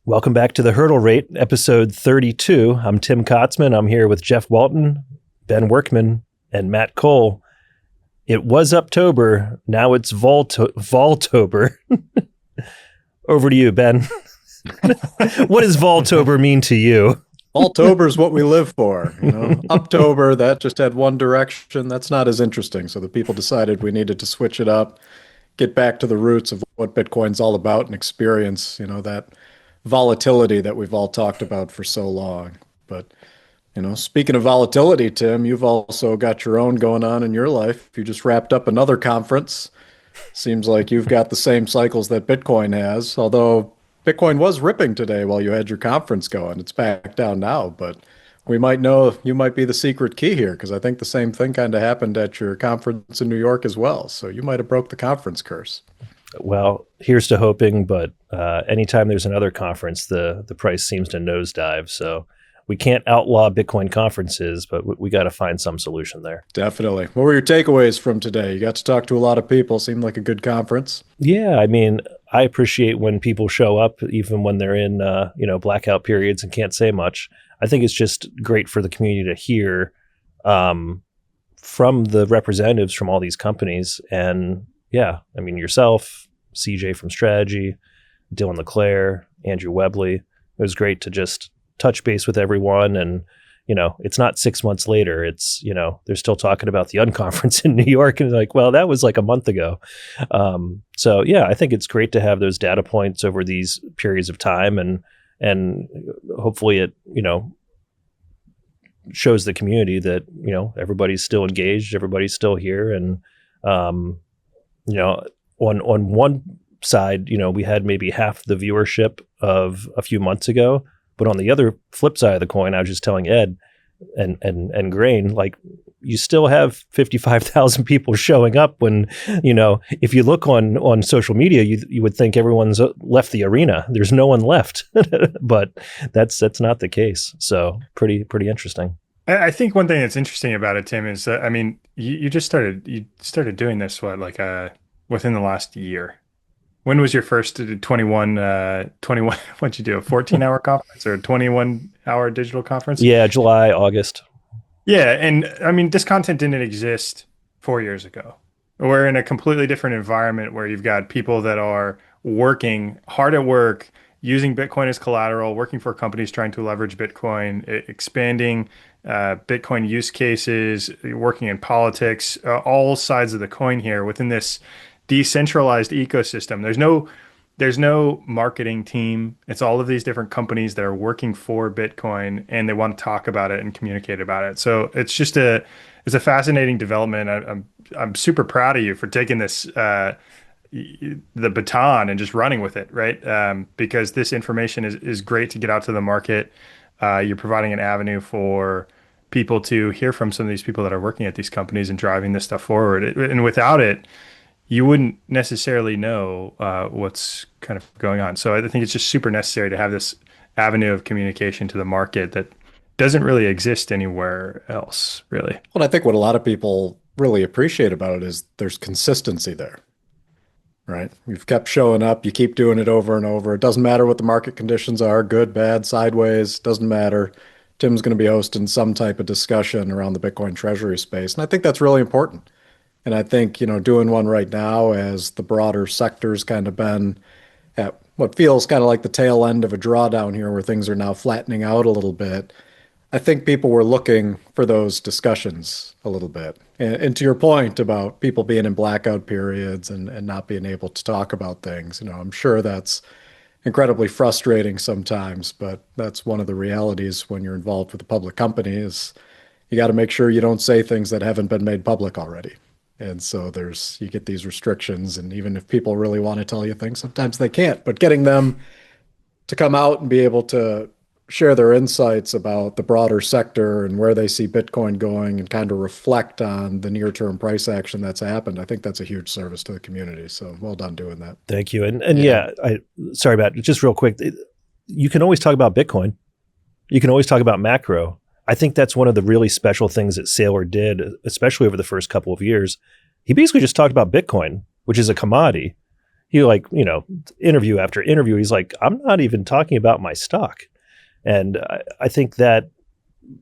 Welcome back to the Hurlde Rate, episode 32. I'm Tim Kotzman. I'm here with Jeff Walton, Ben Workman, and Matt Cole. It was Uptober. Now it's Vol-tober. Over to you, Ben. What does Vol-tober mean to you? Vol-tober is what we live for. Uptober, that just had one direction. That's not as interesting. So the people decided we needed to switch it up, get back to the roots of what Bitcoin's all about and experience, that volatility that we've all talked about for so long. But, speaking of volatility, Tim, you've also got your own going on in your life. You just wrapped up another conference. Seems like you've got the same cycles that Bitcoin has, although Bitcoin was ripping today while you had your conference going. It's back down now, but we might know you might be the secret key here, because I think the same thing kind of happened at your conference in New York as well. So you might have broke the conference curse. Well, here's to hoping, but anytime there's another conference, the price seems to nosedive. So we can't outlaw Bitcoin conferences, but we got to find some solution there. Definitely. What were your takeaways from today? You got to talk to a lot of people. Seemed like a good conference. Yeah, I mean, I appreciate when people show up, even when they're in blackout periods and can't say much. I think it's just great for the community to hear from the representatives from all these companies. And yeah, I mean, yourself, CJ from Strategy, Dylan LeClaire, Andrew Webley. It was great to just touch base with everyone. And, it's not 6 months later. It's, they're still talking about the unconference in New York. And like, well, that was like a month ago. So yeah, I think it's great to have those data points over these periods of time. And hopefully it, shows the community that, everybody's still engaged, everybody's still here. And, on one side, we had maybe half the viewership of a few months ago, but on the other flip side of the coin, I was just telling Ed and Grain, like, you still have 55,000 people showing up when, if you look on social media, you would think everyone's left the arena. There's no one left, but that's not the case. So pretty interesting. I think one thing that's interesting about it, Tim, is you started doing this within the last year. When was your first 21 what'd you do, a 14-hour conference or a 21-hour digital conference? Yeah, July, August. Yeah, and I mean, this content didn't exist 4 years ago. We're in a completely different environment where you've got people that are working hard at work, using Bitcoin as collateral, working for companies trying to leverage Bitcoin, expanding Bitcoin use cases, working in politics, all sides of the coin here within this decentralized ecosystem. There's no marketing team. It's all of these different companies that are working for Bitcoin, and they want to talk about it and communicate about it. So it's just it's a fascinating development. I'm super proud of you for taking this the baton and just running with it, right? Because this information is great to get out to the market. You're providing an avenue for people to hear from some of these people that are working at these companies and driving this stuff forward. And without it, you wouldn't necessarily know what's kind of going on. So I think it's just super necessary to have this avenue of communication to the market that doesn't really exist anywhere else, really. Well, I think what a lot of people really appreciate about it is there's consistency there, right? You've kept showing up. You keep doing it over and over. It doesn't matter what the market conditions are, good, bad, sideways, doesn't matter. Tim's going to be hosting some type of discussion around the Bitcoin Treasury space. And I think that's really important. And I think, doing one right now as the broader sector's kind of been at what feels kind of like the tail end of a drawdown here where things are now flattening out a little bit, I think people were looking for those discussions a little bit. And to your point about people being in blackout periods and not being able to talk about things, I'm sure that's incredibly frustrating sometimes, but that's one of the realities when you're involved with a public company is you got to make sure you don't say things that haven't been made public already. And so you get these restrictions, and even if people really want to tell you things, sometimes they can't. But getting them to come out and be able to share their insights about the broader sector and where they see Bitcoin going and kind of reflect on the near-term price action that's happened, I think that's a huge service to the community. So well done doing that. Thank you. And sorry, Matt, just real quick, you can always talk about Bitcoin. You can always talk about macro. I think that's one of the really special things that Saylor did, especially over the first couple of years. He basically just talked about Bitcoin, which is a commodity. he like, interview after interview, he's like, I'm not even talking about my stock. And I think that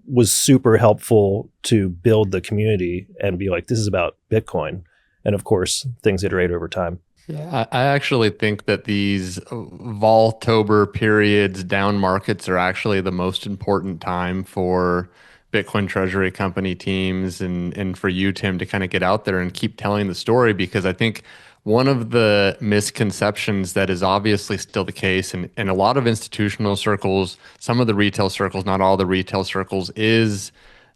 was super helpful to build the community and be like, this is about Bitcoin. And of course, things iterate over time. Yeah, I actually think that these Vol-tober periods, down markets, are actually the most important time for Bitcoin Treasury company teams and for you, Tim, to kind of get out there and keep telling the story, because I think one of the misconceptions that is obviously still the case in a lot of institutional circles, some of the retail circles, not all the retail circles, is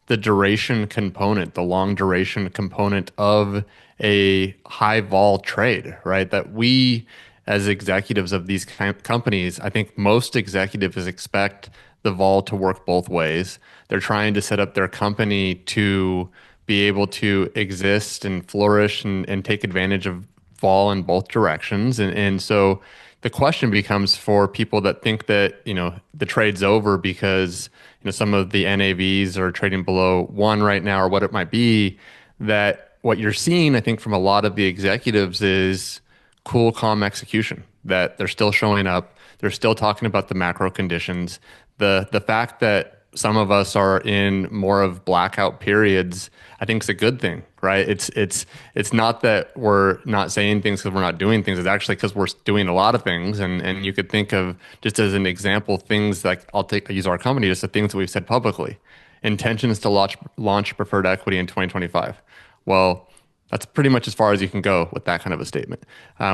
the duration component, the long duration component of a high vol trade, right? That we, as executives of these companies, I think most executives expect the vol to work both ways. They're trying to set up their company to be able to exist and flourish and take advantage of vol in both directions. And so the question becomes for people that think that, the trade's over because, some of the NAVs are trading below one right now or what it might be, that what you're seeing, I think, from a lot of the executives is cool, calm execution, that they're still showing up. They're still talking about the macro conditions. The fact that some of us are in more of blackout periods, I think is a good thing, right? It's not that we're not saying things because we're not doing things. It's actually because we're doing a lot of things. And you could think of, just as an example, things like I use our company, just the things that we've said publicly. Intentions to launch preferred equity in 2025. Well, that's pretty much as far as you can go with that kind of a statement.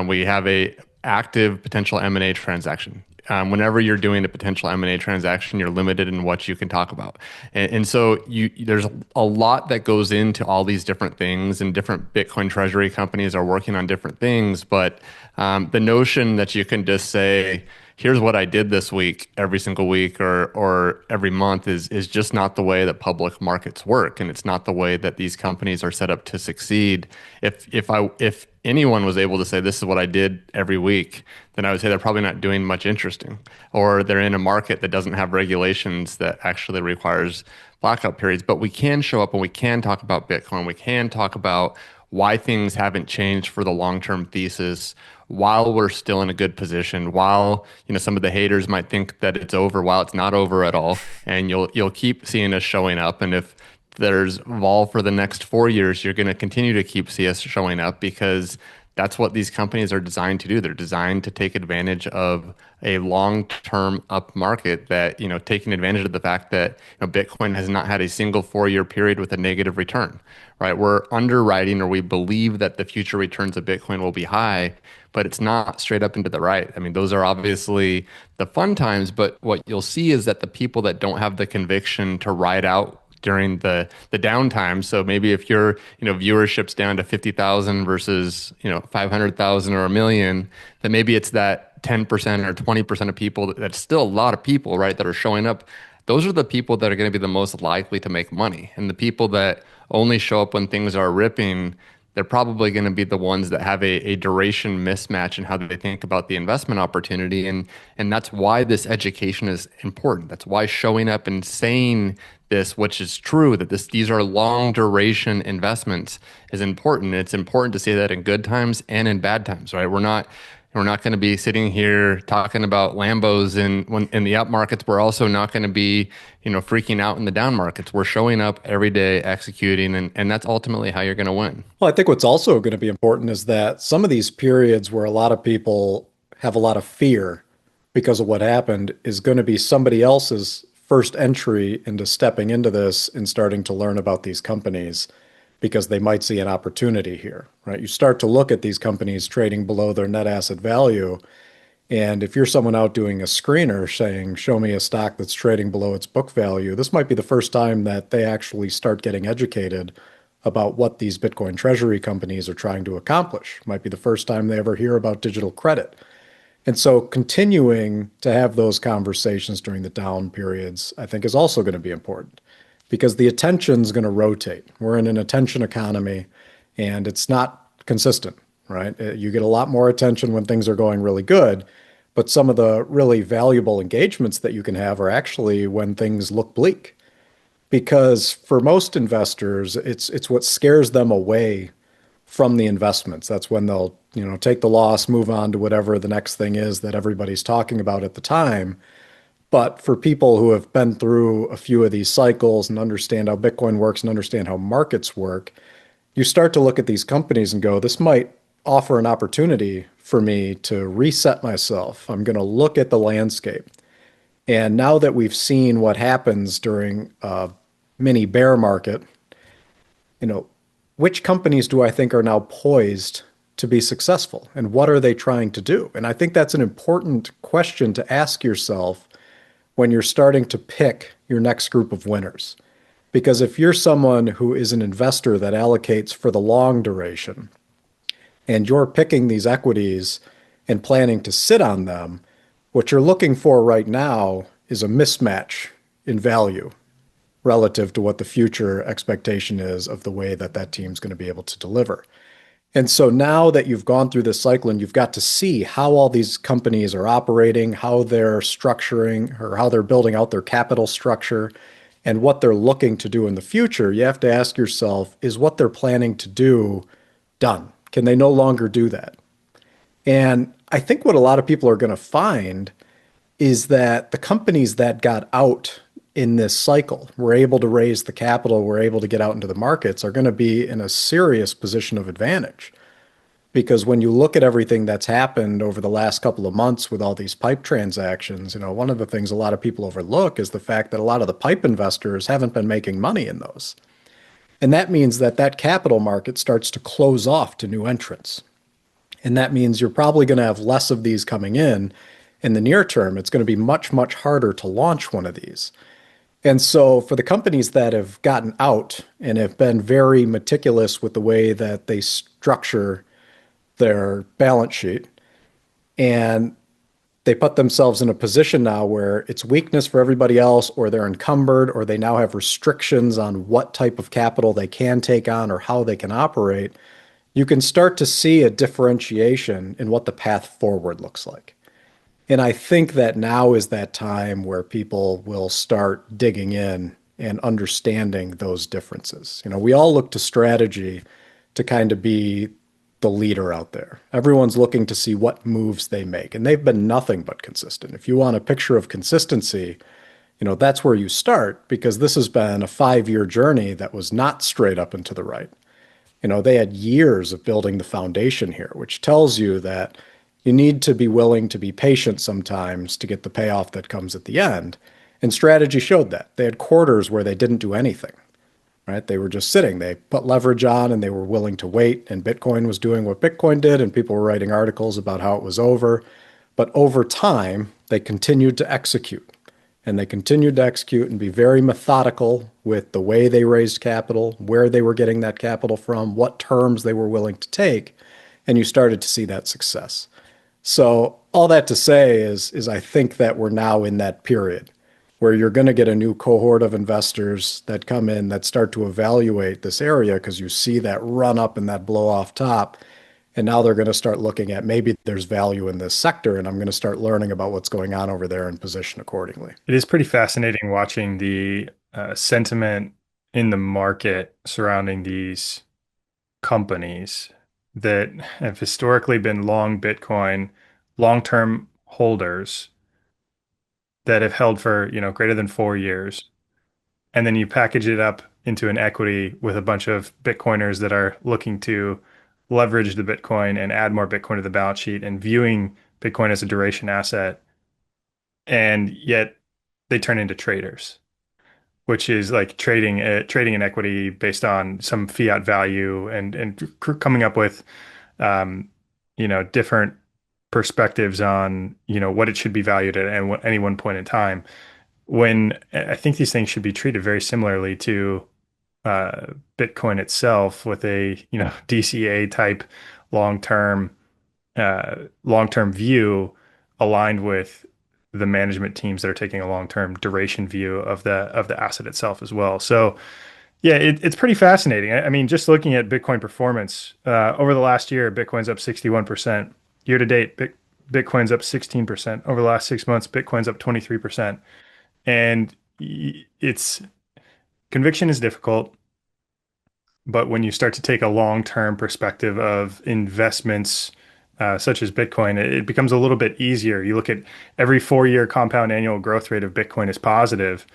We have a active potential M&A transaction. Whenever you're doing a potential M&A transaction, you're limited in what you can talk about. And so there's a lot that goes into all these different things, and different Bitcoin treasury companies are working on different things. But the notion that you can just say, here's what I did this week, every single week or every month is just not the way that public markets work. And it's not the way that these companies are set up to succeed. If anyone was able to say, this is what I did every week, then I would say they're probably not doing much interesting, or they're in a market that doesn't have regulations that actually requires blackout periods. But we can show up and we can talk about Bitcoin. We can talk about why things haven't changed for the long-term thesis while we're still in a good position, while some of the haters might think that it's over, while it's not over at all. And you'll keep seeing us showing up. And if there's vol for the next 4 years, you're going to continue to keep see us showing up, because that's what these companies are designed to do. They're designed to take advantage of a long-term up market, that, taking advantage of the fact that Bitcoin has not had a single 4-year period with a negative return, right? We're underwriting, or we believe that the future returns of Bitcoin will be high, but it's not straight up into the right. I mean, those are obviously the fun times, but what you'll see is that the people that don't have the conviction to ride out during the downtime. So maybe if your viewership's down to 50,000 versus 500,000 or a million, then maybe it's that 10% or 20% of people, that's still a lot of people, right, that are showing up. Those are the people that are going to be the most likely to make money. And the people that only show up when things are ripping, they're probably going to be the ones that have a duration mismatch in how they think about the investment opportunity. And that's why this education is important. That's why showing up and saying this, which is true, that these are long duration investments, is important. It's important to say that in good times and in bad times, right? We're not going to be sitting here talking about Lambos in the up markets. We're also not going to be, freaking out in the down markets. We're showing up every day, executing, and that's ultimately how you're going to win. Well, I think what's also going to be important is that some of these periods where a lot of people have a lot of fear because of what happened is going to be somebody else's first entry into stepping into this and starting to learn about these companies, because they might see an opportunity here, right? You start to look at these companies trading below their net asset value. And if you're someone out doing a screener saying, show me a stock that's trading below its book value, this might be the first time that they actually start getting educated about what these Bitcoin treasury companies are trying to accomplish. Might be the first time they ever hear about digital credit. And so continuing to have those conversations during the down periods, I think, is also going to be important, because the attention's going to rotate. We're in an attention economy, and it's not consistent, right? You get a lot more attention when things are going really good, but some of the really valuable engagements that you can have are actually when things look bleak. Because for most investors, it's what scares them away from the investments. That's when they'll, take the loss, move on to whatever the next thing is that everybody's talking about at the time. But for people who have been through a few of these cycles and understand how Bitcoin works and understand how markets work, you start to look at these companies and go, this might offer an opportunity for me to reset myself. I'm going to look at the landscape. And now that we've seen what happens during a mini bear market, you know, which companies do I think are now poised to be successful and what are they trying to do? And I think that's an important question to ask yourself when you're starting to pick your next group of winners. Because if you're someone who is an investor that allocates for the long duration and you're picking these equities and planning to sit on them, what you're looking for right now is a mismatch in value relative to what the future expectation is of the way that that team's going to be able to deliver. And so now that you've gone through this cycle and you've got to see how all these companies are operating, how they're structuring or how they're building out their capital structure and what they're looking to do in the future, you have to ask yourself, is what they're planning to do done? Can they no longer do that? And I think what a lot of people are going to find is that the companies that got out in this cycle, were able to raise the capital, were able to get out into the markets, are going to be in a serious position of advantage. Because when you look at everything that's happened over the last couple of months with all these pipe transactions, one of the things a lot of people overlook is the fact that a lot of the pipe investors haven't been making money in those. And that means that that capital market starts to close off to new entrants. And that means you're probably going to have less of these coming in. In the near term, it's going to be much, much harder to launch one of these. And so for the companies that have gotten out and have been very meticulous with the way that they structure their balance sheet, and they put themselves in a position now where it's weakness for everybody else, or they're encumbered, or they now have restrictions on what type of capital they can take on or how they can operate, you can start to see a differentiation in what the path forward looks like. And I think that now is that time where people will start digging in and understanding those differences. We all look to strategy to kind of be the leader out there. Everyone's looking to see what moves they make, and they've been nothing but consistent. If you want a picture of consistency, that's where you start, because this has been a 5-year journey that was not straight up and to the right. They had years of building the foundation here, which tells you that you need to be willing to be patient sometimes to get the payoff that comes at the end. And strategy showed that. They had quarters where they didn't do anything, right? They were just sitting. They put leverage on and they were willing to wait. And Bitcoin was doing what Bitcoin did, and people were writing articles about how it was over. But over time, they continued to execute. And they continued to execute and be very methodical with the way they raised capital, where they were getting that capital from, what terms they were willing to take. And you started to see that success. So all that to say is I think that we're now in that period where you're going to get a new cohort of investors that come in that start to evaluate this area because you see that run up and that blow off top. And now they're going to start looking at maybe there's value in this sector, and I'm going to start learning about what's going on over there and position accordingly. It is pretty fascinating watching the sentiment in the market surrounding these companies that have historically been long Bitcoin, long-term holders that have held for, greater than 4 years. And then you package it up into an equity with a bunch of Bitcoiners that are looking to leverage the Bitcoin and add more Bitcoin to the balance sheet and viewing Bitcoin as a duration asset. And yet they turn into traders, which is like trading an equity based on some fiat value and coming up with, different perspectives on, what it should be valued at any one point in time. When I think these things should be treated very similarly to Bitcoin itself, with a DCA type long-term view aligned with the management teams that are taking a long-term duration view of the asset itself as well. So yeah, it's pretty fascinating. I mean, just looking at Bitcoin performance over the last year, Bitcoin's up 61%. Year to date, Bitcoin's up 16%. Over the last 6 months, Bitcoin's up 23%. And conviction is difficult. But when you start to take a long-term perspective of investments, such as Bitcoin, it becomes a little bit easier. You look at every 4-year compound annual growth rate of Bitcoin is positive.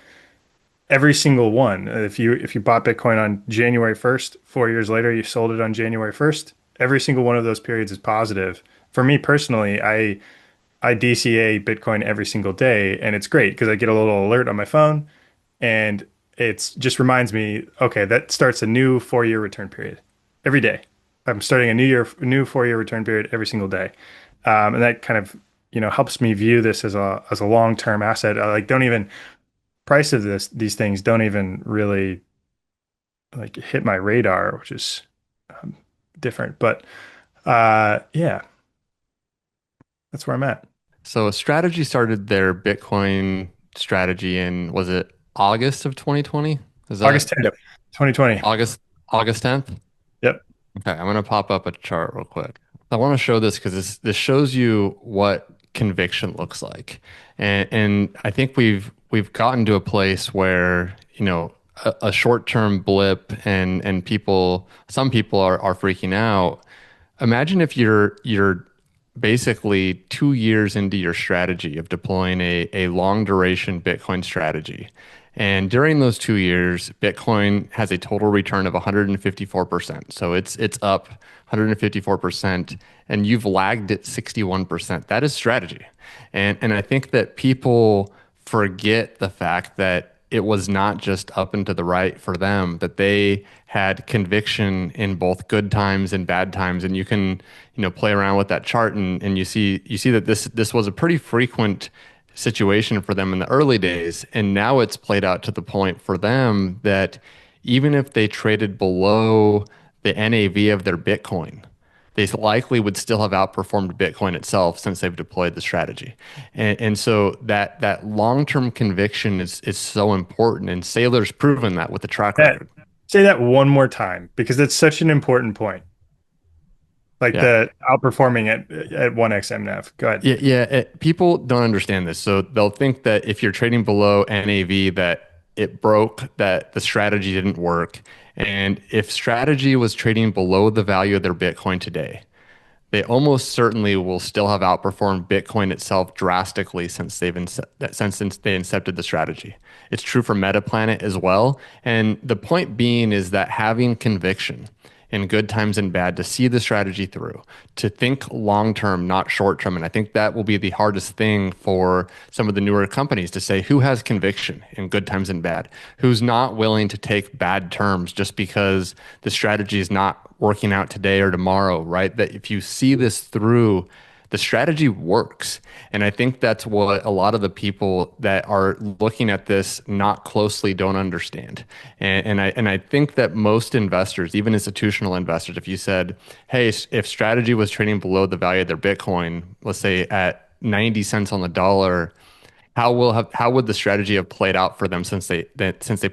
Every single one. If you bought Bitcoin on January 1st, 4 years later, you sold it on January 1st, every single one of those periods is positive. For me personally, I DCA Bitcoin every single day, and it's great because I get a little alert on my phone, and it's just reminds me, okay, that starts a new 4-year return period every day. I'm starting a new 4-year return period every single day, and that kind of helps me view this as a long term asset. I like don't even price of these things don't even really like hit my radar, which is um, different. But yeah, that's where I'm at. So Strategy started their Bitcoin strategy in, was it August of 2020? Is that August 10th, Yep. 2020. August 10th? Yep. Okay, I'm gonna pop up a chart real quick. I want to show this because this shows you what conviction looks like, and I think we've gotten to a place where a short term blip and some people are freaking out. Imagine if you're basically 2 years into your strategy of deploying a long duration Bitcoin strategy. And during those 2 years, Bitcoin has a total return of 154%. So it's up 154%, and you've lagged at 61%. That is strategy. And I think that people forget the fact that it was not just up and to the right for them, that they had conviction in both good times and bad times. And you can, play around with that chart, and you see that this was a pretty frequent situation for them in the early days. And now it's played out to the point for them that even if they traded below the NAV of their Bitcoin, they likely would still have outperformed Bitcoin itself since they've deployed the strategy. And so that long-term conviction is so important. And Saylor's proven that with the track That record. Say that one more time because that's such an important point. Like Yeah. the outperforming at 1x MNAV. Go ahead. People don't understand this. So they'll think that if you're trading below NAV, that it broke, that the strategy didn't work. And if strategy was trading below the value of their Bitcoin today, they almost certainly will still have outperformed Bitcoin itself drastically since since they incepted the strategy. It's true for Metaplanet as well. And the point being is that having conviction in good times and bad, to see the strategy through, to think long term, not short term. And I think that will be the hardest thing for some of the newer companies to say who has conviction in good times and bad, who's not willing to take bad terms just because the strategy is not working out today or tomorrow, right? That if you see this through, the strategy works. And I think that's what a lot of the people that are looking at this not closely don't understand. And I think that most investors, even institutional investors, if you said, hey, if strategy was trading below the value of their Bitcoin, let's say at 90 cents on the dollar, how would the strategy have played out for them since they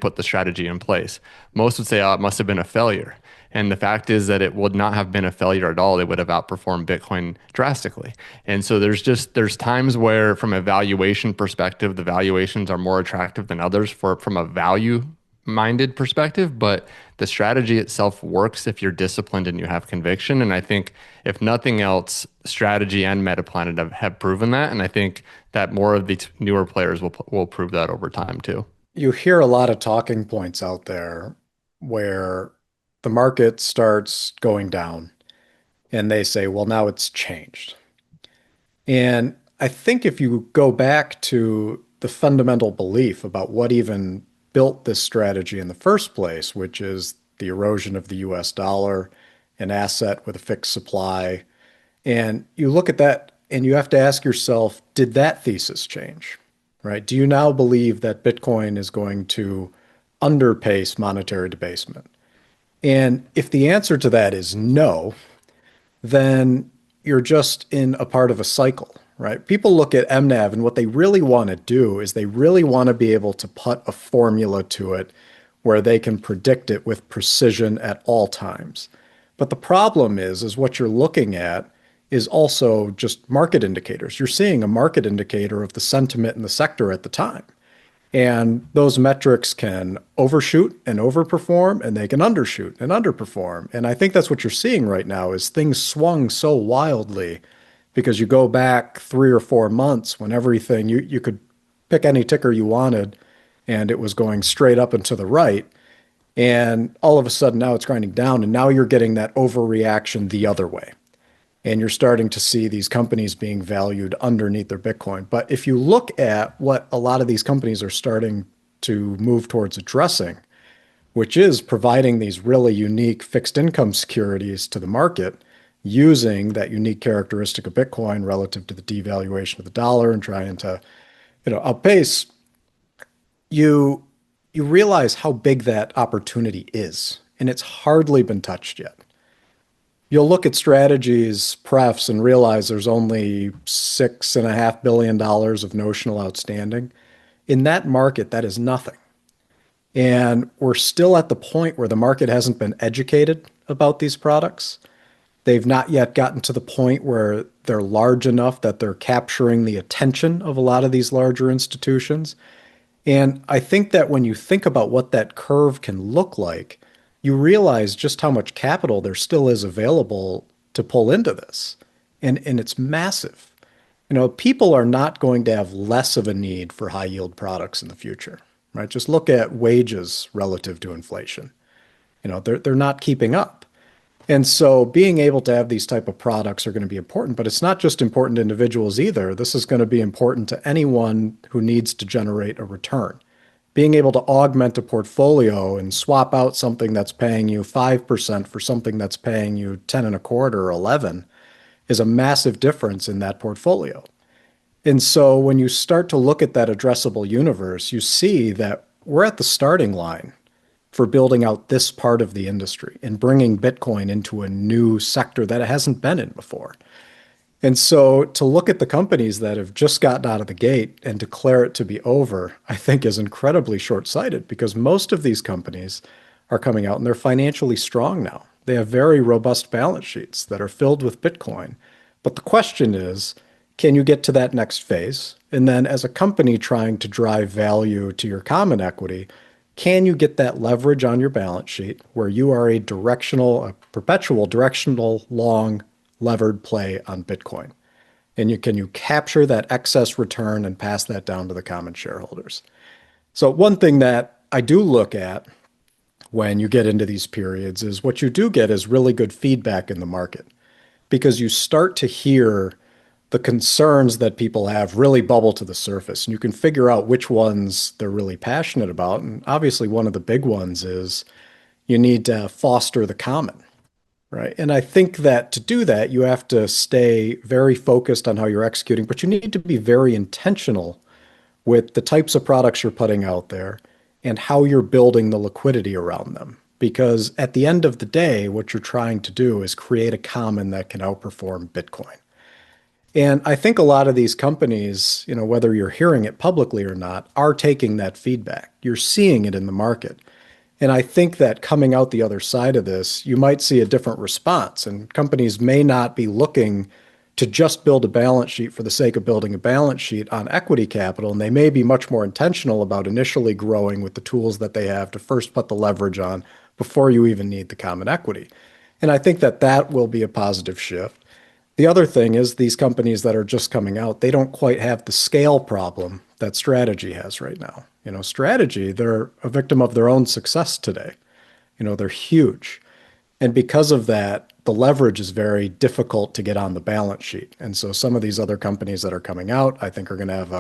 put the strategy in place? Most would say, oh, it must have been a failure. And the fact is that it would not have been a failure at all. They would have outperformed Bitcoin drastically. And so there's times where, from a valuation perspective, the valuations are more attractive than others from a value minded perspective, but the strategy itself works if you're disciplined and you have conviction. And I think if nothing else, strategy and Metaplanet have proven that. And I think that more of the newer players will prove that over time too. You hear a lot of talking points out there where the market starts going down and they say, well, now it's changed. And I think if you go back to the fundamental belief about what even built this strategy in the first place, which is the erosion of the US dollar, an asset with a fixed supply, and you look at that and you have to ask yourself, did that thesis change? Right? Do you now believe that Bitcoin is going to underpace monetary debasement? And if the answer to that is no, then you're just in a part of a cycle, right? People look at MNAV and what they really want to do is they really want to be able to put a formula to it where they can predict it with precision at all times. But the problem is what you're looking at is also just market indicators. You're seeing a market indicator of the sentiment in the sector at the time. And those metrics can overshoot and overperform, and they can undershoot and underperform. And I think that's what you're seeing right now is things swung so wildly because you go back 3 or 4 months when everything, you could pick any ticker you wanted and it was going straight up and to the right. And all of a sudden now it's grinding down, and now you're getting that overreaction the other way. And you're starting to see these companies being valued underneath their Bitcoin. But if you look at what a lot of these companies are starting to move towards addressing, which is providing these really unique fixed income securities to the market using that unique characteristic of Bitcoin relative to the devaluation of the dollar and trying to, outpace, you realize how big that opportunity is, and it's hardly been touched yet. You'll look at Strategy's prefs and realize there's only $6.5 billion of notional outstanding. In that market, that is nothing. And we're still at the point where the market hasn't been educated about these products. They've not yet gotten to the point where they're large enough that they're capturing the attention of a lot of these larger institutions. And I think that when you think about what that curve can look like, you realize just how much capital there still is available to pull into this. And it's massive. People are not going to have less of a need for high yield products in the future, right? Just look at wages relative to inflation. They're not keeping up. And so being able to have these type of products are going to be important, but it's not just important to individuals either. This is going to be important to anyone who needs to generate a return. Being able to augment a portfolio and swap out something that's paying you 5% for something that's paying you 10.25 or 11 is a massive difference in that portfolio. And so when you start to look at that addressable universe, you see that we're at the starting line for building out this part of the industry and bringing Bitcoin into a new sector that it hasn't been in before. And so to look at the companies that have just gotten out of the gate and declare it to be over, I think is incredibly short-sighted because most of these companies are coming out and they're financially strong now. They have very robust balance sheets that are filled with Bitcoin. But the question is, can you get to that next phase? And then as a company trying to drive value to your common equity, can you get that leverage on your balance sheet where you are a perpetual directional long levered play on Bitcoin? And can you capture that excess return and pass that down to the common shareholders? So one thing that I do look at when you get into these periods is what you do get is really good feedback in the market because you start to hear the concerns that people have really bubble to the surface, and you can figure out which ones they're really passionate about. And obviously one of the big ones is you need to foster the common, right? And I think that to do that, you have to stay very focused on how you're executing, but you need to be very intentional with the types of products you're putting out there and how you're building the liquidity around them. Because at the end of the day, what you're trying to do is create a common that can outperform Bitcoin. And I think a lot of these companies, whether you're hearing it publicly or not, are taking that feedback. You're seeing it in the market. And I think that coming out the other side of this, you might see a different response. And companies may not be looking to just build a balance sheet for the sake of building a balance sheet on equity capital. And they may be much more intentional about initially growing with the tools that they have to first put the leverage on before you even need the common equity. And I think that will be a positive shift. The other thing is these companies that are just coming out, they don't quite have the scale problem that Strategy has right now. Strategy, they're a victim of their own success today. They're huge. And because of that, the leverage is very difficult to get on the balance sheet. And so some of these other companies that are coming out, I think are going to have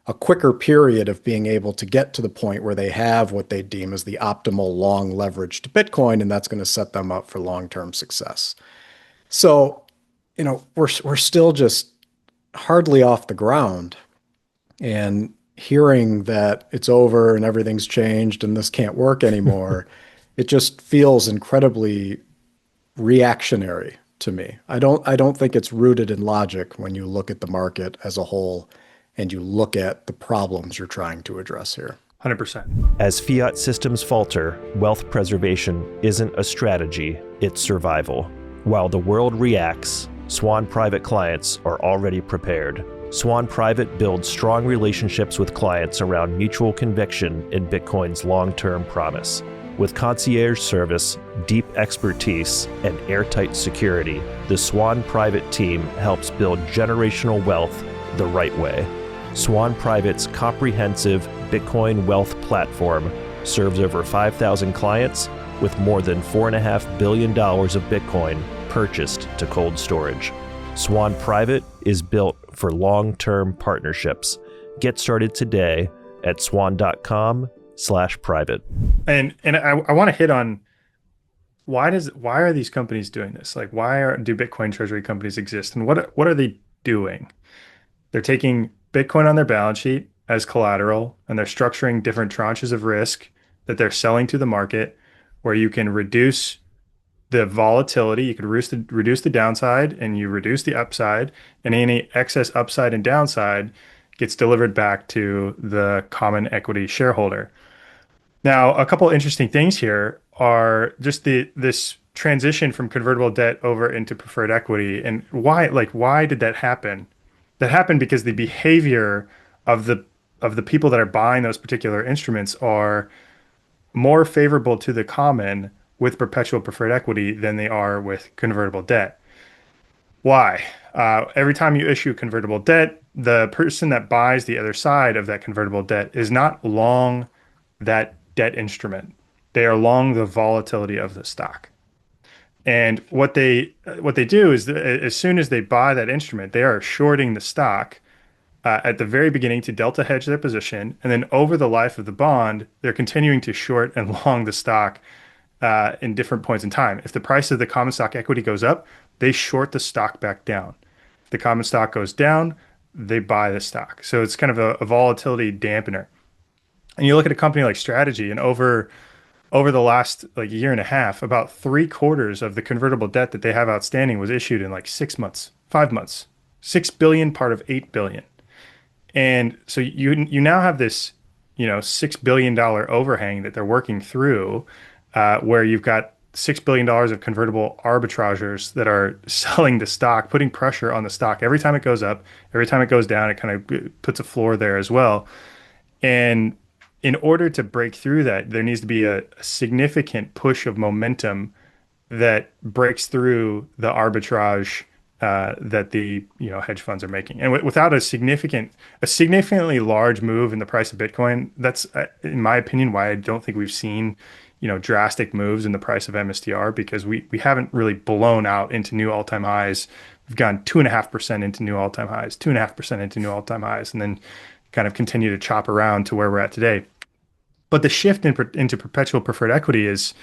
a quicker period of being able to get to the point where they have what they deem as the optimal long leverage to Bitcoin, and that's going to set them up for long-term success. So we're still just hardly off the ground, and hearing that it's over and everything's changed and this can't work anymore, it just feels incredibly reactionary to me. I don't think it's rooted in logic when you look at the market as a whole and you look at the problems you're trying to address here. 100%. As fiat systems falter, wealth preservation isn't a strategy, it's survival. While the world reacts, Swan Private clients are already prepared. Swan Private builds strong relationships with clients around mutual conviction in Bitcoin's long-term promise. With concierge service, deep expertise, and airtight security, the Swan Private team helps build generational wealth the right way. Swan Private's comprehensive Bitcoin wealth platform serves over 5,000 clients with more than $4.5 billion of Bitcoin purchased to cold storage. Swan Private is built for long-term partnerships. Get started today at swan.com/private. And I want to hit on why are these companies doing this? Like, do Bitcoin treasury companies exist, and what are they doing? They're taking Bitcoin on their balance sheet as collateral, and they're structuring different tranches of risk that they're selling to the market, where you can reduce the volatility, you could reduce the downside, and you reduce the upside, and any excess upside and downside gets delivered back to the common equity shareholder. Now, a couple interesting things here are just this transition from convertible debt over into preferred equity, and why did that happen? That happened because the behavior of the people that are buying those particular instruments are more favorable to the common with perpetual preferred equity than they are with convertible debt. Why? Every time you issue convertible debt, the person that buys the other side of that convertible debt is not long that debt instrument. They are long the volatility of the stock. And what they do is as soon as they buy that instrument, they are shorting the stock at the very beginning to delta hedge their position. And then over the life of the bond, they're continuing to short and long the stock in different points in time. If the price of the common stock equity goes up, they short the stock back down. If the common stock goes down, they buy the stock. So it's kind of a volatility dampener. And you look at a company like Strategy, and over the last year and a half, about 3/4 of the convertible debt that they have outstanding was issued in 6 months, 5 months, 6 billion part of 8 billion. And so you now have this, $6 billion overhang that they're working through, where you've got $6 billion of convertible arbitrageurs that are selling the stock, putting pressure on the stock. Every time it goes up, every time it goes down, it kind of puts a floor there as well. And in order to break through that, there needs to be a significant push of momentum that breaks through the arbitrage that the hedge funds are making. And without a significantly large move in the price of Bitcoin, that's in my opinion why I don't think we've seen drastic moves in the price of MSTR, because we haven't really blown out into new all-time highs. We've gone 2.5% into new all-time highs, 2.5% into new all-time highs, and then kind of continue to chop around to where we're at today. But the shift into perpetual preferred equity is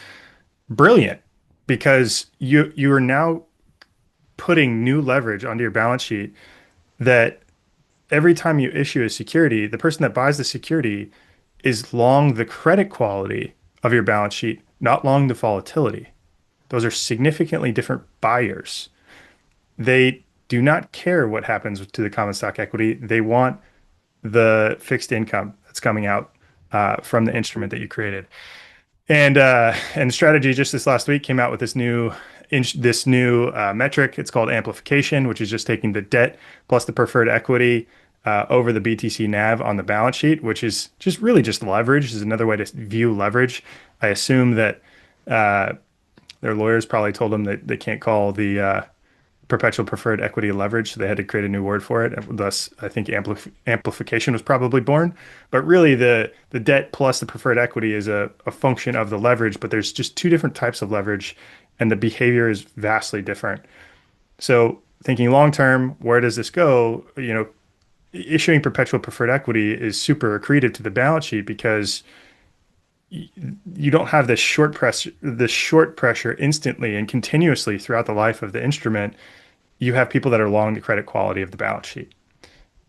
brilliant, because you are now putting new leverage onto your balance sheet that every time you issue a security, the person that buys the security is long the credit quality of your balance sheet, not long the volatility. Those are significantly different buyers. They do not care what happens to the common stock equity. They want the fixed income that's coming out from the instrument that you created. And Strategy just this last week came out with this new metric. It's called Amplification, which is just taking the debt plus the preferred equity over the BTC NAV on the balance sheet, which is just leverage. Is another way to view leverage. I assume that their lawyers probably told them that they can't call the perpetual preferred equity leverage, so they had to create a new word for it. And thus, I think amplification was probably born. But really, the debt plus the preferred equity is a function of the leverage, but there's just two different types of leverage, and the behavior is vastly different. So thinking long term, where does this go? Issuing perpetual preferred equity is super accretive to the balance sheet, because you don't have this short pressure instantly and continuously throughout the life of the instrument. You have people that are long the credit quality of the balance sheet.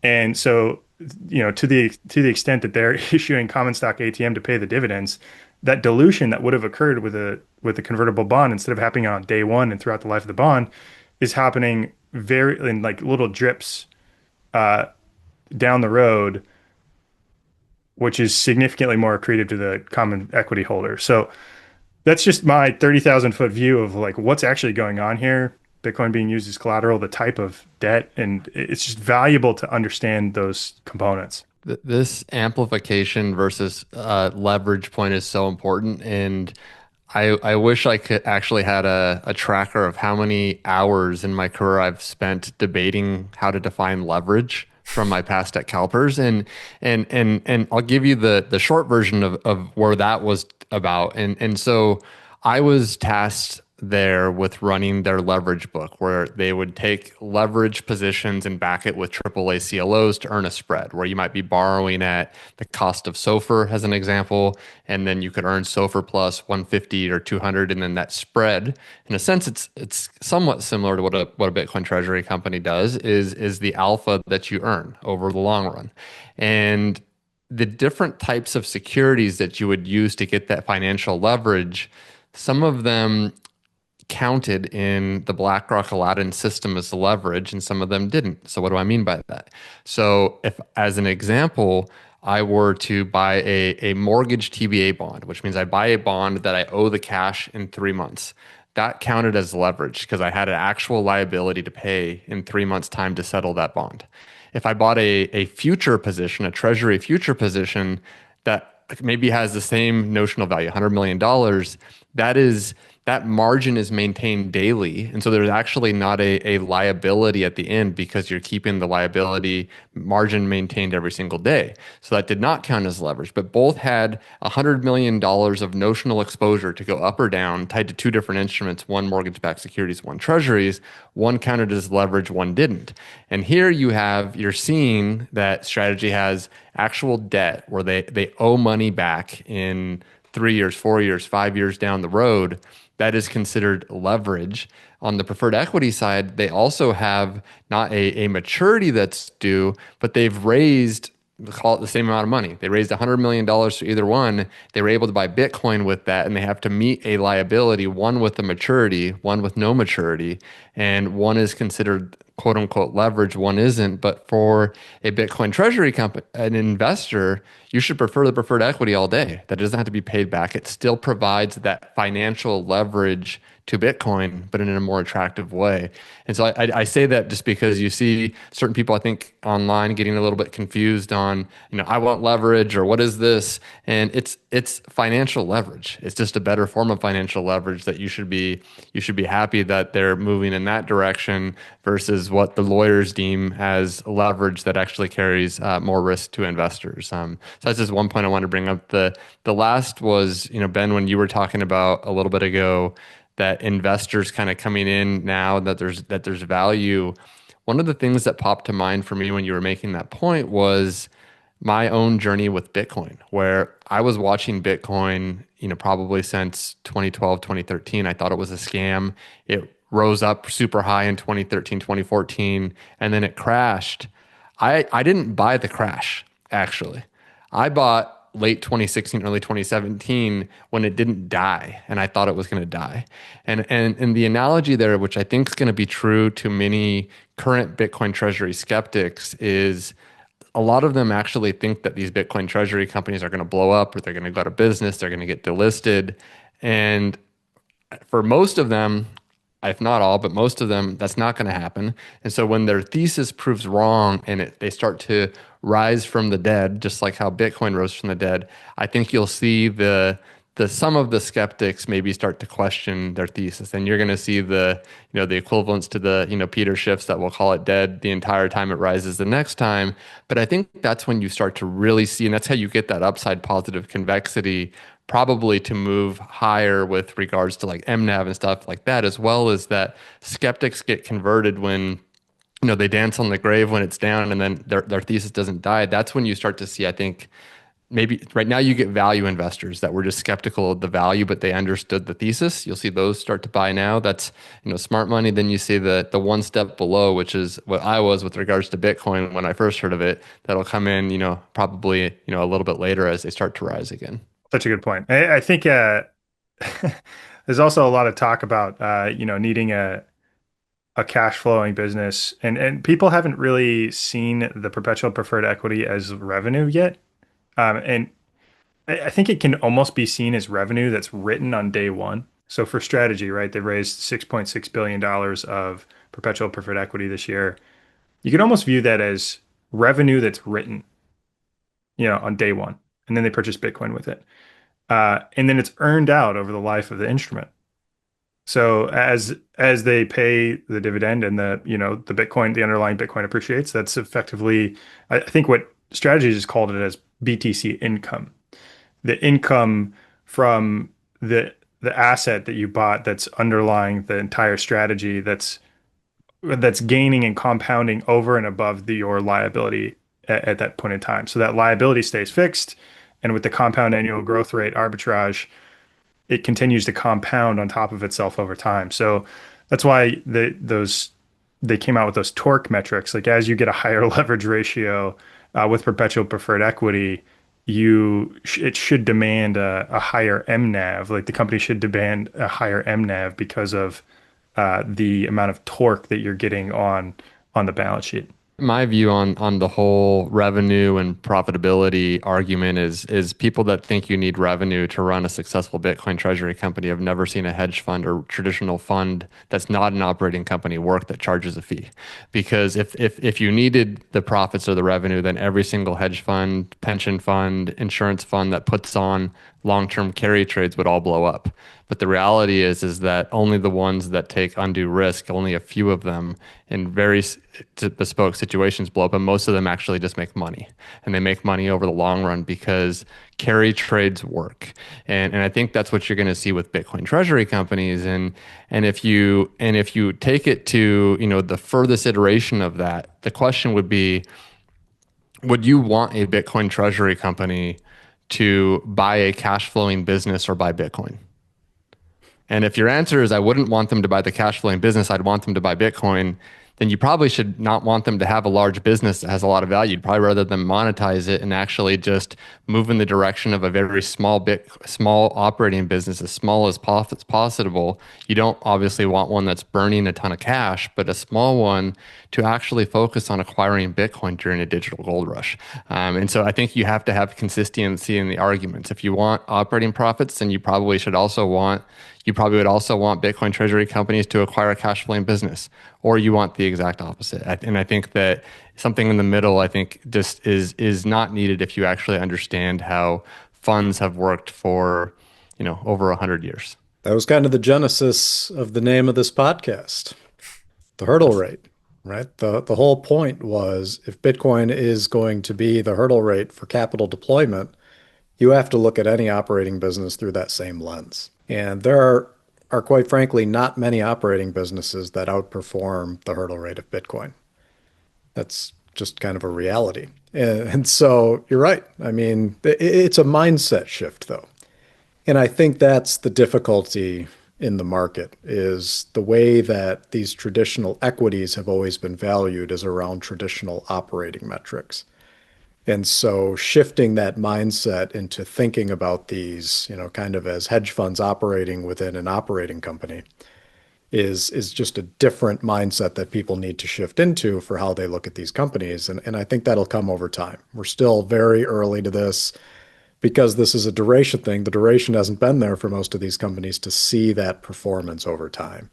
And so, to the extent that they're issuing common stock ATM to pay the dividends, that dilution that would have occurred with a convertible bond, instead of happening on day one and throughout the life of the bond, is happening in little drips down the road, which is significantly more accretive to the common equity holder. So that's just my 30,000 foot view of what's actually going on here. Bitcoin being used as collateral, the type of debt, and it's just valuable to understand those components. This amplification versus leverage point is so important, and I wish I could actually had a tracker of how many hours in my career I've spent debating how to define leverage from my past at CalPERS, and I'll give you the short version of where that was about, and so I was tasked there with running their leverage book where they would take leverage positions and back it with AAA CLOs to earn a spread where you might be borrowing at the cost of SOFR as an example, and then you could earn SOFR plus 150 or 200, and then that spread, in a sense, it's somewhat similar to what a Bitcoin treasury company does, is the alpha that you earn over the long run. And the different types of securities that you would use to get that financial leverage, some of them counted in the BlackRock Aladdin system as leverage, and some of them didn't. So what do I mean by that? So if, as an example, I were to buy a mortgage TBA bond, which means I buy a bond that I owe the cash in 3 months, that counted as leverage because I had an actual liability to pay in 3 months' time to settle that bond. If I bought a future position, a treasury future position that maybe has the same notional value, $100 million, that margin is maintained daily. And so there's actually not a liability at the end because you're keeping the liability margin maintained every single day. So that did not count as leverage, but both had $100 million of notional exposure to go up or down tied to two different instruments, one mortgage-backed securities, one treasuries. One counted as leverage, one didn't. And here you're seeing that strategy has actual debt where they owe money back in 3 years, 4 years, 5 years down the road. That is considered leverage. On the preferred equity side, they also have not a maturity that's due, but they've raised, call it the same amount of money. They raised $100 million for either one. They were able to buy Bitcoin with that, and they have to meet a liability, one with a maturity, one with no maturity, and one is considered quote unquote leverage, one isn't. But for a Bitcoin treasury company, an investor, you should prefer the preferred equity all day. That doesn't have to be paid back. It still provides that financial leverage to Bitcoin, but in a more attractive way. And so I say that just because you see certain people, I think, online getting a little bit confused on, I want leverage or what is this? And it's financial leverage. It's just a better form of financial leverage that you should be happy that they're moving in that direction versus what the lawyers deem as leverage that actually carries more risk to investors. So that's just one point I want to bring up. The last was, Ben, when you were talking about a little bit ago, that investors kind of coming in now that there's value. One of the things that popped to mind for me when you were making that point was my own journey with Bitcoin, where I was watching Bitcoin, probably since 2012, 2013. I thought it was a scam. It rose up super high in 2013, 2014, and then it crashed. I didn't buy the crash, actually. I bought late 2016, early 2017 when it didn't die, and I thought it was going to die. And the analogy there, which I think is going to be true to many current Bitcoin treasury skeptics, is a lot of them actually think that these Bitcoin treasury companies are going to blow up or they're going to go out of business, they're going to get delisted. And for most of them, if not all, but most of them, that's not going to happen. And so when their thesis proves wrong and they start to rise from the dead, just like how Bitcoin rose from the dead, I think you'll see some of the skeptics maybe start to question their thesis, and you're going to see the equivalents to the Peter Schiffs that will call it dead the entire time it rises the next time. But I think that's when you start to really see, and that's how you get that upside positive convexity, probably to move higher with regards to like MNAV and stuff like that, as well as that skeptics get converted when they dance on the grave when it's down and then their thesis doesn't die. That's when you start to see, I think, maybe right now you get value investors that were just skeptical of the value, but they understood the thesis. You'll see those start to buy now. That's smart money. Then you see the one step below, which is what I was with regards to Bitcoin when I first heard of it. That'll come in, probably a little bit later as they start to rise again. Such a good point. I think there's also a lot of talk about needing a cash flowing business, and people haven't really seen the perpetual preferred equity as revenue yet. And I think it can almost be seen as revenue that's written on day one. So for Strategy, right, they raised $6.6 billion of perpetual preferred equity this year. You can almost view that as revenue that's written, on day one, and then they purchase Bitcoin with it. And then it's earned out over the life of the instrument. So as they pay the dividend and the Bitcoin, the underlying Bitcoin appreciates, that's effectively, I think what Strategy just called it as BTC income. The income from the asset that you bought that's underlying the entire strategy that's gaining and compounding over and above your liability at that point in time. So that liability stays fixed, and with the compound annual growth rate arbitrage, it continues to compound on top of itself over time. So that's why they came out with those torque metrics. Like as you get a higher leverage ratio with perpetual preferred equity, it should demand a higher MNAV. Like the company should demand a higher MNAV because of the amount of torque that you're getting on the balance sheet. My view on the whole revenue and profitability argument is people that think you need revenue to run a successful Bitcoin treasury company have never seen a hedge fund or traditional fund that's not an operating company work that charges a fee. Because if you needed the profits or the revenue, then every single hedge fund, pension fund, insurance fund that puts on long-term carry trades would all blow up. But the reality is that only the ones that take undue risk, only a few of them in very bespoke situations blow up, and most of them actually just make money. And they make money over the long run because carry trades work. And I think that's what you're going to see with Bitcoin treasury companies. And if you take it to, the furthest iteration of that, the question would be, would you want a Bitcoin treasury company to buy a cash flowing business or buy Bitcoin? And if your answer is I wouldn't want them to buy the cash flowing business, I'd want them to buy Bitcoin, then you probably should not want them to have a large business that has a lot of value. You'd probably rather them monetize it and actually just move in the direction of a very small operating business, as small as possible. You don't obviously want one that's burning a ton of cash, but a small one to actually focus on acquiring Bitcoin during a digital gold rush. And so I think you have to have consistency in the arguments. If you want operating profits, then you probably would also want Bitcoin treasury companies to acquire a cash flowing business, or you want the exact opposite. And I think that something in the middle, I think, just is not needed if you actually understand how funds have worked for, over 100 years. That was kind of the genesis of the name of this podcast, the hurdle rate, right? The whole point was if Bitcoin is going to be the hurdle rate for capital deployment, you have to look at any operating business through that same lens. And there are quite frankly not many operating businesses that outperform the hurdle rate of Bitcoin. That's just kind of a reality. And so you're right. I mean, it's a mindset shift though. And I think that's the difficulty in the market is the way that these traditional equities have always been valued is around traditional operating metrics. And so shifting that mindset into thinking about these, kind of as hedge funds operating within an operating company is just a different mindset that people need to shift into for how they look at these companies. And I think that'll come over time. We're still very early to this because this is a duration thing. The duration hasn't been there for most of these companies to see that performance over time.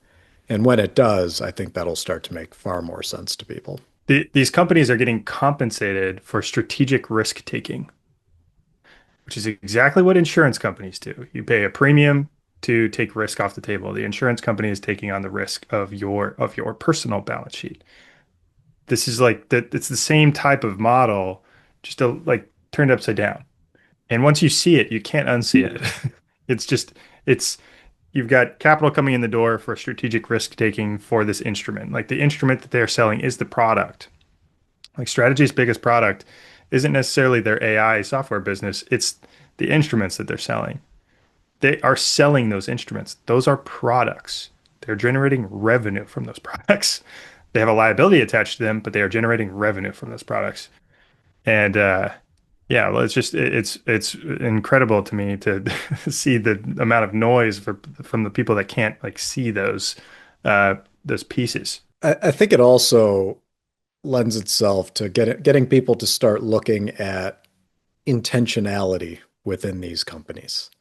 And when it does, I think that'll start to make far more sense to people. These companies are getting compensated for strategic risk taking, which is exactly what insurance companies do. You pay a premium to take risk off the table. The insurance company is taking on the risk of your personal balance sheet. This is like that. It's the same type of model, just turned upside down. And once you see it, you can't unsee it. it's you've got capital coming in the door for strategic risk taking for this instrument. Like the instrument that they're selling is the product. Like Strategy's biggest product isn't necessarily their AI software business. It's the instruments that they're selling. They are selling those instruments. Those are products. They're generating revenue from those products. They have a liability attached to them, but they are generating revenue from those products. And yeah, well, it's incredible to me to see the amount of noise from the people that can't see those pieces. I think it also lends itself to getting people to start looking at intentionality within these companies.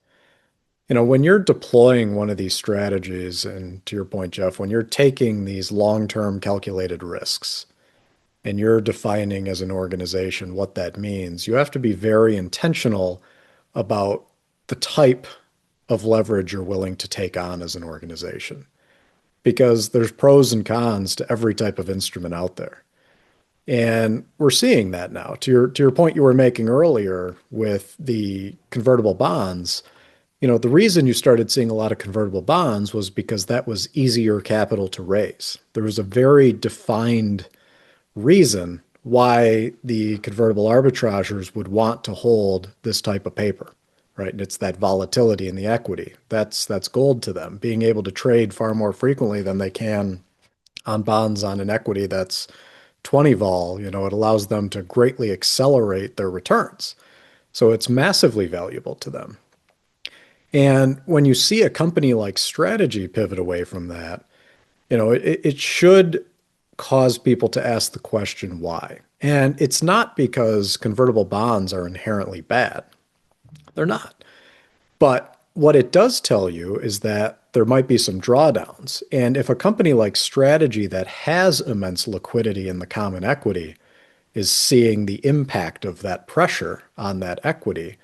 When you're deploying one of these strategies, and to your point, Jeff, when you're taking these long-term calculated risks and you're defining as an organization what that means, you have to be very intentional about the type of leverage you're willing to take on as an organization, because there's pros and cons to every type of instrument out there. And we're seeing that now. To your point you were making earlier with the convertible bonds, the reason you started seeing a lot of convertible bonds was because that was easier capital to raise. There was a very defined reason why the convertible arbitrageurs would want to hold this type of paper, right? And it's that volatility in the equity. That's gold to them, being able to trade far more frequently than they can on bonds on an equity that's 20 vol. It allows them to greatly accelerate their returns. So it's massively valuable to them. And when you see a company like Strategy pivot away from that, it should cause people to ask the question why. And it's not because convertible bonds are inherently bad. They're not. But what it does tell you is that there might be some drawdowns. And if a company like Strategy that has immense liquidity in the common equity is seeing the impact of that pressure on that equity,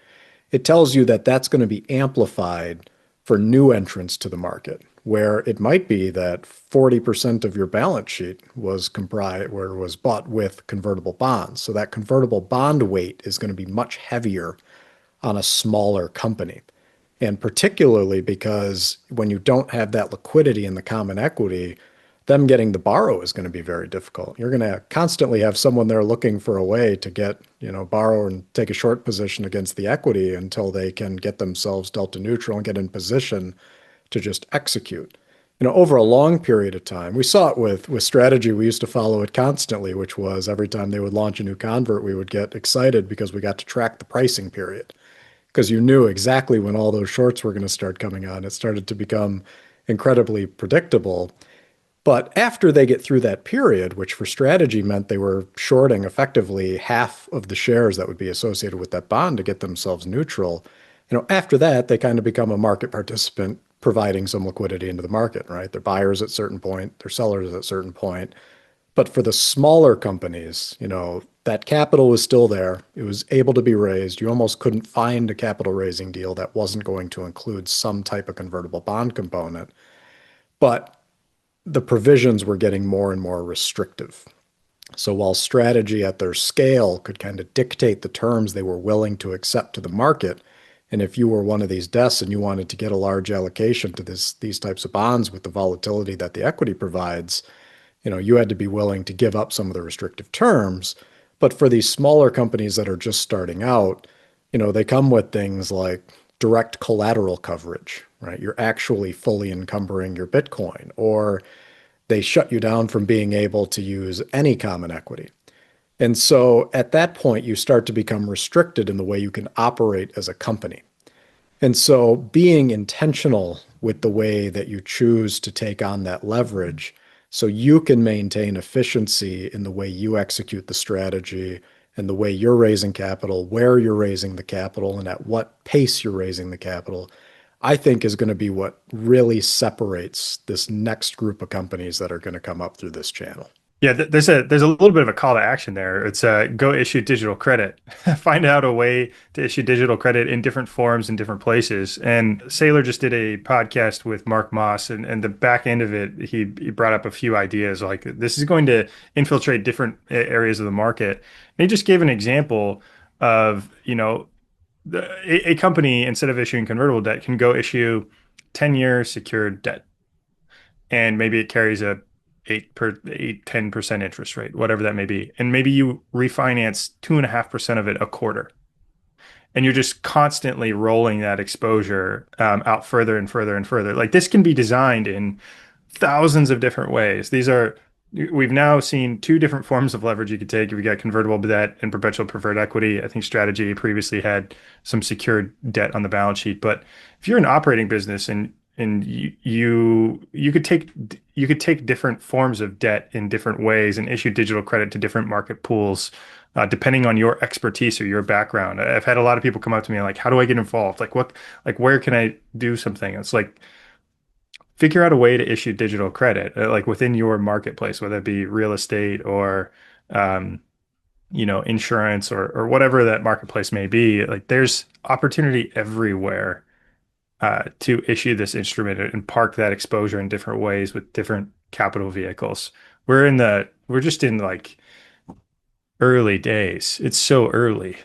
it tells you that that's going to be amplified for new entrants to the market, where it might be that 40% of your balance sheet was bought with convertible bonds. So that convertible bond weight is going to be much heavier on a smaller company. And particularly because when you don't have that liquidity in the common equity, them getting to borrow is going to be very difficult. You're going to constantly have someone there looking for a way to get, borrow and take a short position against the equity until they can get themselves delta neutral and get in position to just execute. Over a long period of time, we saw it with Strategy. We used to follow it constantly, which was every time they would launch a new convert, we would get excited because we got to track the pricing period, because you knew exactly when all those shorts were going to start coming on. It started to become incredibly predictable. But after they get through that period, which for Strategy meant they were shorting effectively half of the shares that would be associated with that bond to get themselves neutral, after that, they kind of become a market participant providing some liquidity into the market, right? They're buyers at a certain point, they're sellers at a certain point. But for the smaller companies, that capital was still there. It was able to be raised. You almost couldn't find a capital raising deal that wasn't going to include some type of convertible bond component. But the provisions were getting more and more restrictive. So while Strategy at their scale could kind of dictate the terms they were willing to accept to the market, and if you were one of these desks and you wanted to get a large allocation to these types of bonds with the volatility that the equity provides, you had to be willing to give up some of the restrictive terms. But for these smaller companies that are just starting out, they come with things like direct collateral coverage, right? You're actually fully encumbering your Bitcoin, or they shut you down from being able to use any common equity. And so at that point, you start to become restricted in the way you can operate as a company. And so being intentional with the way that you choose to take on that leverage so you can maintain efficiency in the way you execute the strategy and the way you're raising capital, where you're raising the capital, and at what pace you're raising the capital, I think is going to be what really separates this next group of companies that are going to come up through this channel. Yeah, there's a little bit of a call to action there. It's go issue digital credit. Find out a way to issue digital credit in different forms in different places. And Saylor just did a podcast with Mark Moss, and the back end of it, he brought up a few ideas like this is going to infiltrate different areas of the market. And he just gave an example of, a company, instead of issuing convertible debt, can go issue 10-year secured debt. And maybe it carries a 10% interest rate, whatever that may be. And maybe you refinance 2.5% of it a quarter. And you're just constantly rolling that exposure out further and further and further. Like this can be designed in thousands of different ways. We've now seen two different forms of leverage you could take. If you got convertible debt and perpetual preferred equity. I think Strategy previously had some secured debt on the balance sheet. But if you're an operating business and and you could take different forms of debt in different ways and issue digital credit to different market pools, depending on your expertise or your background. I've had a lot of people come up to me like, how do I get involved? Like where can I do something? It's like, figure out a way to issue digital credit, like within your marketplace, whether it be real estate or, insurance or whatever that marketplace may be. Like there's opportunity everywhere to issue this instrument and park that exposure in different ways with different capital vehicles. We're just in like early days. It's so early.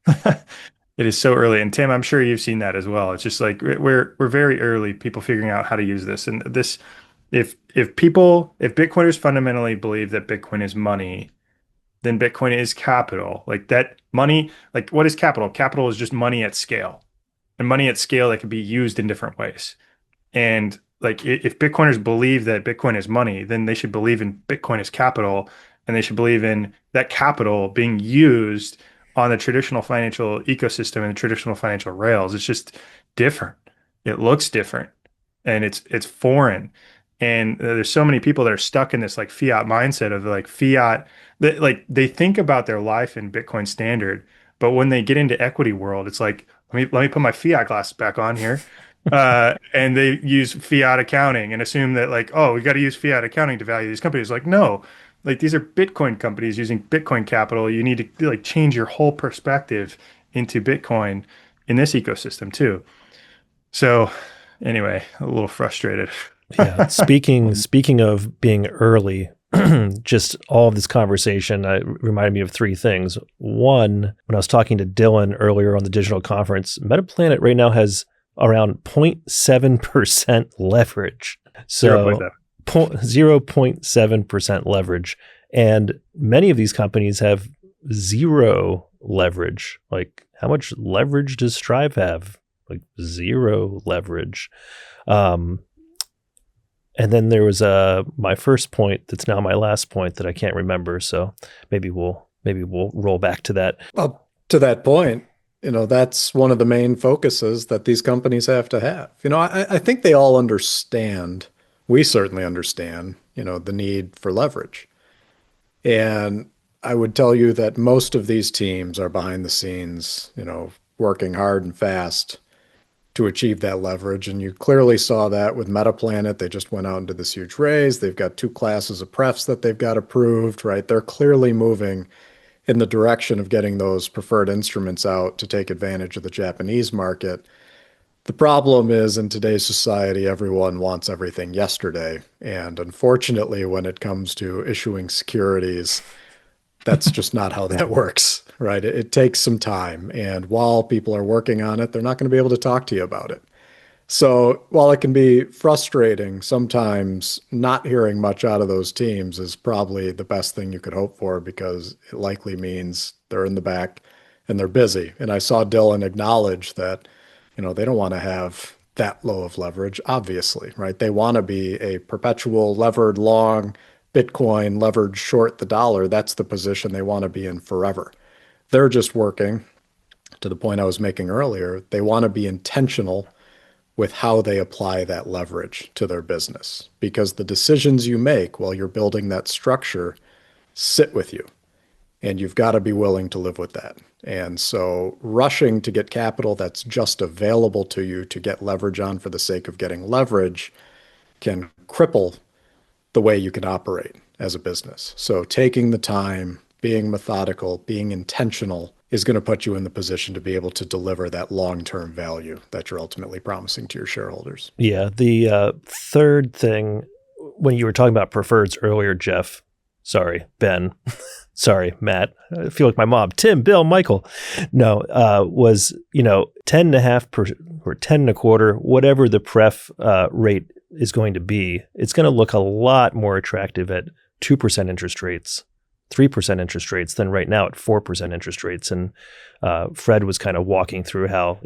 It is so early. And Tim, I'm sure you've seen that as well. It's just like we're very early, people figuring out how to use this. And this, if Bitcoiners fundamentally believe that Bitcoin is money, then Bitcoin is capital. Like that money, like what is capital? Capital is just money at scale. And money at scale that can be used in different ways. And like if Bitcoiners believe that Bitcoin is money, then they should believe in Bitcoin as capital, and they should believe in that capital being used on the traditional financial ecosystem and the traditional financial rails. It's just different. It looks different, and it's foreign. And there's so many people that are stuck in this like fiat mindset of like fiat, that like they think about their life in Bitcoin Standard, but when they get into equity world, it's like, let me put my fiat glasses back on here. And they use fiat accounting and assume that like, oh, we got to use fiat accounting to value these companies. Like, no, like these are Bitcoin companies using Bitcoin capital. You need to like change your whole perspective into Bitcoin in this ecosystem too. So anyway, a little frustrated. Yeah. Speaking of being early, just all of this conversation reminded me of three things. One, when I was talking to Dylan earlier on the digital conference, MetaPlanet right now has around 0.7% leverage. So 0.7% leverage. And many of these companies have zero leverage. Like how much leverage does Strive have? Like zero leverage. And then there was my first point that's now my last point that I can't remember. So maybe we'll roll back to that. Well, to that point, that's one of the main focuses that these companies have to have. I think they all understand, we certainly understand, the need for leverage. And I would tell you that most of these teams are behind the scenes, working hard and fast to achieve that leverage. And you clearly saw that with MetaPlanet. They just went out into this huge raise. They've got 2 classes of prefs that they've got approved, right? They're clearly moving in the direction of getting those preferred instruments out to take advantage of the Japanese market. The problem is in today's society, everyone wants everything yesterday. And unfortunately, when it comes to issuing securities, that's just not how that works, right? It takes some time. And while people are working on it, they're not going to be able to talk to you about it. So while it can be frustrating, sometimes not hearing much out of those teams is probably the best thing you could hope for, because it likely means they're in the back and they're busy. And I saw Dylan acknowledge that, they don't want to have that low of leverage, obviously, right? They want to be a perpetual levered long Bitcoin, levered short the dollar. That's the position they want to be in forever. They're just working, to the point I was making earlier, they want to be intentional with how they apply that leverage to their business, because the decisions you make while you're building that structure sit with you, and you've got to be willing to live with that. And so rushing to get capital that's just available to you to get leverage on for the sake of getting leverage can cripple the way you can operate as a business. So taking the time, being methodical, being intentional is going to put you in the position to be able to deliver that long-term value that you're ultimately promising to your shareholders. Yeah. The third thing, when you were talking about preferreds earlier, Jeff, sorry, Ben, sorry, Matt, I feel like my mom, Tim, Bill, Michael, no, was, 10.5% or 10.25%, whatever the pref rate is going to be, it's going to look a lot more attractive at 2% interest rates, 3% interest rates than right now at 4% interest rates. And Fred was kind of walking through how,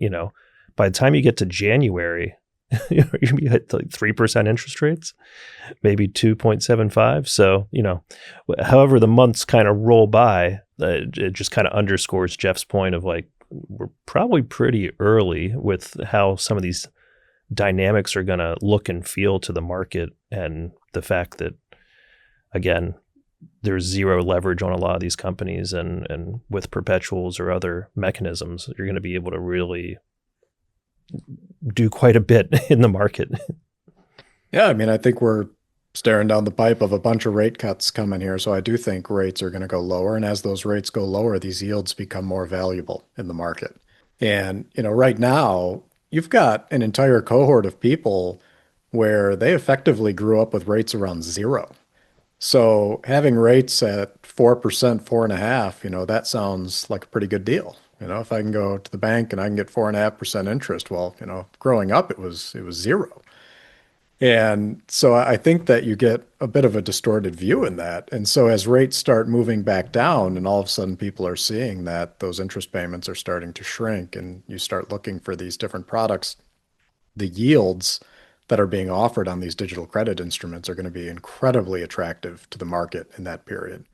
by the time you get to January, you're going to be at like 3% interest rates, maybe 2.75. So, however the months kind of roll by, it just kind of underscores Jeff's point of like, we're probably pretty early with how some of these dynamics are going to look and feel to the market, and the fact that, again, there's zero leverage on a lot of these companies, and with perpetuals or other mechanisms, you're going to be able to really do quite a bit in the market. Yeah, I mean, I think we're staring down the pipe of a bunch of rate cuts coming here. So I do think rates are going to go lower. And as those rates go lower, these yields become more valuable in the market. And, right now, you've got an entire cohort of people where they effectively grew up with rates around zero. So having rates at 4%, 4.5%, that sounds like a pretty good deal. If I can go to the bank and I can get 4.5% interest, well, growing up it was zero. And so I think that you get a bit of a distorted view in that. And so as rates start moving back down, and all of a sudden people are seeing that those interest payments are starting to shrink, and you start looking for these different products, the yields that are being offered on these digital credit instruments are going to be incredibly attractive to the market in that period.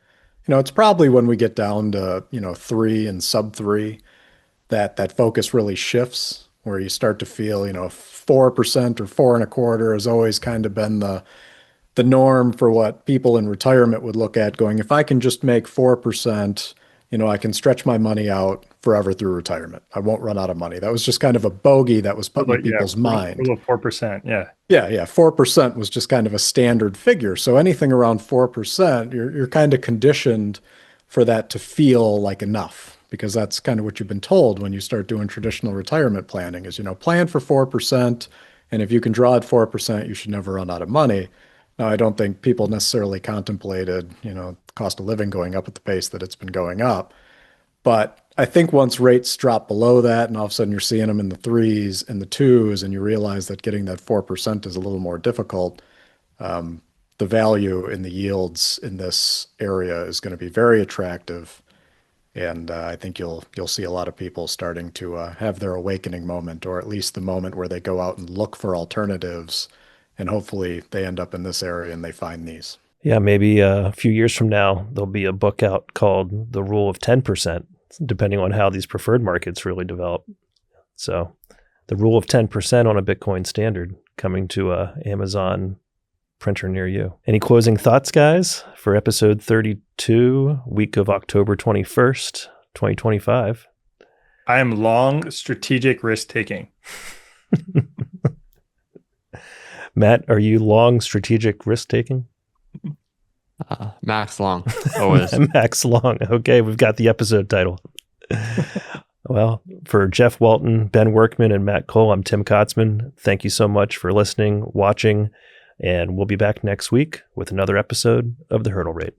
It's probably when we get down to, 3 and sub 3 that focus really shifts, where you start to feel, 4% or 4.25% has always kind of been the norm for what people in retirement would look at, going, if I can just make 4%, I can stretch my money out forever through retirement. I won't run out of money. That was just kind of a bogey that was put in people's mind. 4%, yeah. Yeah, 4% was just kind of a standard figure. So anything around 4%, you're kind of conditioned for that to feel like enough, because that's kind of what you've been told when you start doing traditional retirement planning is, plan for 4%, and if you can draw at 4%, you should never run out of money. Now, I don't think people necessarily contemplated, cost of living going up at the pace that it's been going up. But I think once rates drop below that, and all of a sudden you're seeing them in the 3s and the 2s, and you realize that getting that 4% is a little more difficult, the value in the yields in this area is going to be very attractive. And I think you'll see a lot of people starting to have their awakening moment, or at least the moment where they go out and look for alternatives, and hopefully they end up in this area and they find these. Yeah, maybe a few years from now, there'll be a book out called The Rule of 10%, depending on how these preferred markets really develop. So the rule of 10% on a Bitcoin standard coming to a Amazon printer near you. Any closing thoughts, guys, for episode 32, week of October 21st, 2025? I am long strategic risk-taking. Matt, are you long strategic risk-taking? Max long, always. Max long. Okay, we've got the episode title. Well, for Jeff Walton, Ben Workman, and Matt Cole, I'm Tim Kotzman. Thank you so much for listening, watching, and we'll be back next week with another episode of The Hurlde Rate.